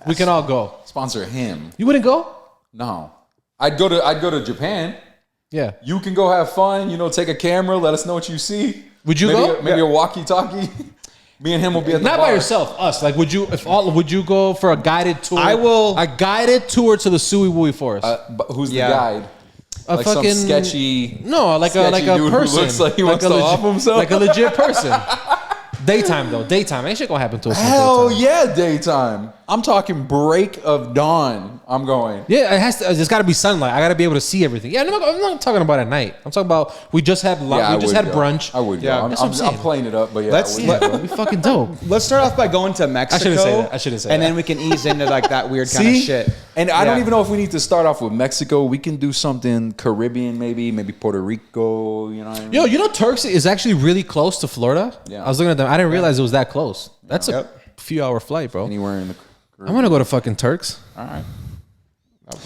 We can all go. Sponsor him. You wouldn't go? No. I'd go to Japan. Yeah. You can go have fun, take a camera, let us know what you see. Would you go? Maybe a walkie-talkie. Me and him will be at the bar. Not by yourself, us. Like, would you go for a guided tour? I will. A guided tour to the suey-wooey forest. But who's the guide? Like fucking some sketchy. No, like a dude person. Who looks like he wants to off himself. Like a legit person. Daytime though. Daytime. Ain't shit gonna happen to us. Hell yeah, daytime. I'm talking break of dawn. I'm going. Yeah, it has to. There's got to be sunlight. I got to be able to see everything. Yeah, I'm not talking about at night. I'm talking about we just had brunch. I would go. I'm playing it up, but That'd be fucking dope. Let's start off by going to Mexico. I shouldn't say that. And then we can ease into like that weird kind of shit. And I don't even know if we need to start off with Mexico. We can do something Caribbean, maybe Puerto Rico. You know what I mean? Yo, Turks is actually really close to Florida. Yeah. I was looking at them. I didn't realize it was that close. That's a few hour flight, bro. Anywhere in the Caribbean. I want to go to fucking Turks. All right.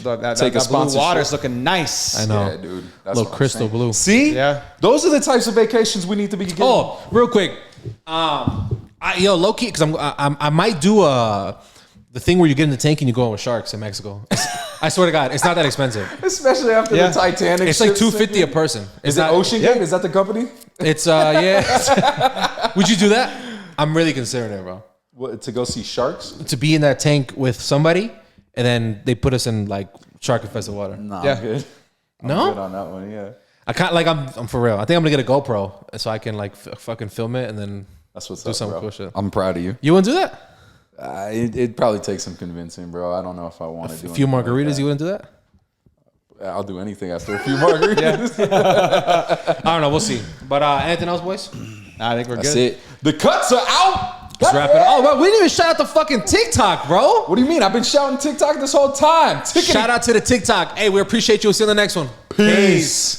That blue water's looking nice. I know. Yeah, dude. That's little crystal blue. See? Yeah. Those are the types of vacations we need to be getting. Oh, real quick. Low key, because I might do the thing where you get in the tank and you go in with sharks in Mexico. I swear to God, it's not that expensive. Especially after the Titanic. It's like $250 a person. Is it Ocean Gate? Is that the company? It's yeah. Would you do that? I'm really considering it, bro. What, to go see sharks? To be in that tank with somebody, and then they put us in like shark infested water. Nah, I'm good. I'm good on that one. Yeah. I can't I'm for real. I think I'm gonna get a GoPro so I can like fucking film it and then that's what's do up, some bro. cool shit. I'm proud of you. You wouldn't do that? It'd probably take some convincing, bro. I don't know if I want to do a few margaritas. Like you wouldn't do that? I'll do anything after a few margaritas. I don't know. We'll see. But anything else, boys? I think we're good. That's it. The cuts are out. Let's wrap it up. Oh, bro, we didn't even shout out the fucking TikTok, bro. What do you mean? I've been shouting TikTok this whole time. Shout out to the TikTok. Hey, we appreciate you. We'll see you in the next one. Peace.